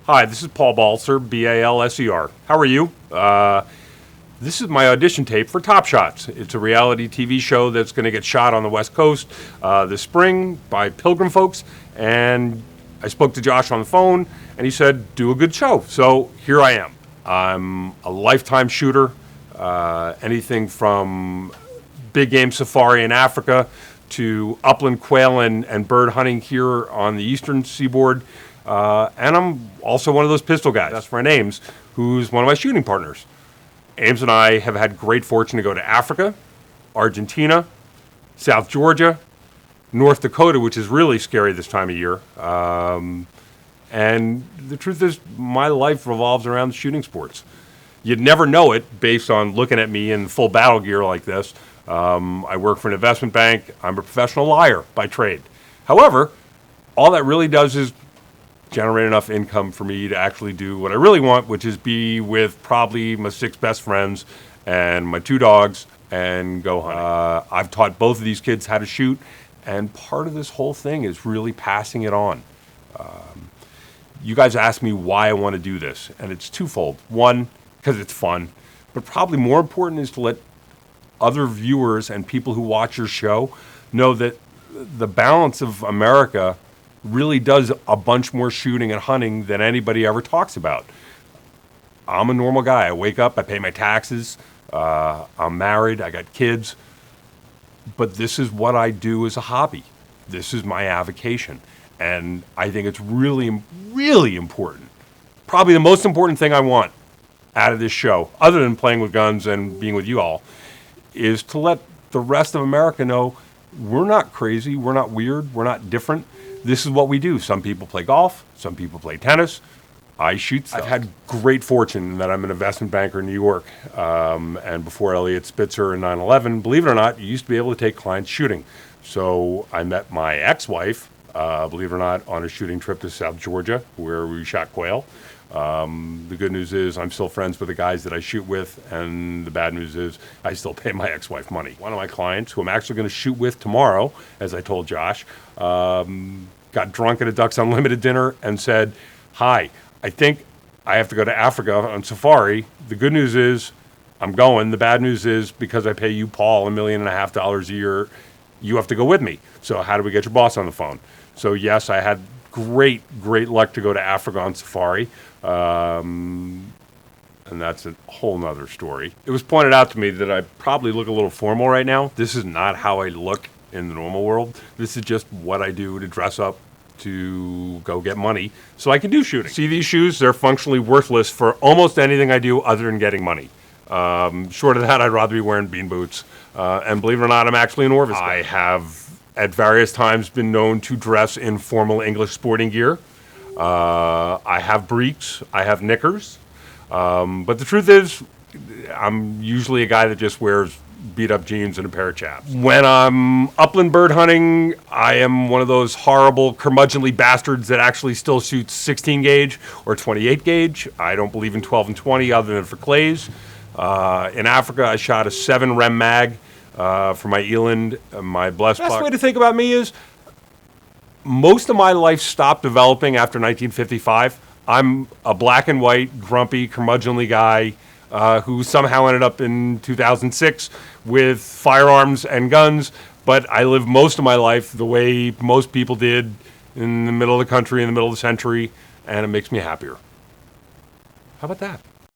Hi, this is Paul Balser, Balser. How are you? This is my audition tape for Top Shots. It's a reality TV show that's going to get shot on the West Coast this spring by Pilgrim folks. And I spoke to Josh on the phone, and he said, do a good show. So here I am. I'm a lifetime shooter, anything from big game safari in Africa to upland quail and bird hunting here on the eastern seaboard. And I'm also one of those pistol guys. That's my Ames, who's one of my shooting partners. Ames and I have had great fortune to go to Africa, Argentina, South Georgia, North Dakota, which is really scary this time of year. And the truth is, my life revolves around shooting sports. You'd never know it based on looking at me in full battle gear like this. I work for an investment bank. I'm a professional liar by trade. However, all that really does is generate enough income for me to actually do what I really want, which is be with probably my 6 best friends and my 2 dogs and go hunting. I've taught both of these kids how to shoot, and part of this whole thing is really passing it on. You guys asked me why I want to do this, and it's twofold. One, because it's fun, but probably more important is to let other viewers and people who watch your show know that the balance of America really does a bunch more shooting and hunting than anybody ever talks about. I'm a normal guy. I wake up, I pay my taxes, I'm married, I got kids, but this is what I do as a hobby. This is my avocation, and I think it's really, really important. Probably the most important thing I want out of this show, other than playing with guns and being with you all, is to let the rest of America know we're not crazy, we're not weird, we're not different. This is what we do. Some people play golf, some people play tennis. I shoot stuff. I've had great fortune that I'm an investment banker in New York. And before Elliot Spitzer and 9/11, believe it or not, you used to be able to take clients shooting. So I met my ex-wife, believe it or not, on a shooting trip to South Georgia where we shot quail. The good news is I'm still friends with the guys that I shoot with, and the bad news is I still pay my ex-wife money. One of my clients, who I'm actually going to shoot with tomorrow, as I told Josh, got drunk at a Ducks Unlimited dinner and said, hi, I think I have to go to Africa on safari. The good news is I'm going. The bad news is because I pay you, Paul, $1.5 million a year, you have to go with me. So how do we get your boss on the phone? So yes, I had great luck to go to Africa on safari. And that's a whole nother story. It was pointed out to me that I probably look a little formal right now. This is not how I look in the normal world. This is just what I do to dress up to go get money so I can do shooting. See these shoes? They're functionally worthless for almost anything I do other than getting money. Short of that, I'd rather be wearing bean boots. And believe it or not, I'm actually an Orvis guy. I have at various times been known to dress in formal English sporting gear. I have breeks, I have knickers, but the truth is, I'm usually a guy that just wears beat-up jeans and a pair of chaps. When I'm upland bird hunting, I am one of those horrible, curmudgeonly bastards that actually still shoots 16 gauge or 28 gauge. I don't believe in 12 and 20 other than for clays. In Africa, I shot a 7 rem mag for my eland, my blessed buck. The best way to think about me is, most of my life stopped developing after 1955. I'm a black and white, grumpy, curmudgeonly guy who somehow ended up in 2006 with firearms and guns, but I lived most of my life the way most people did in the middle of the country, in the middle of the century, and it makes me happier. How about that?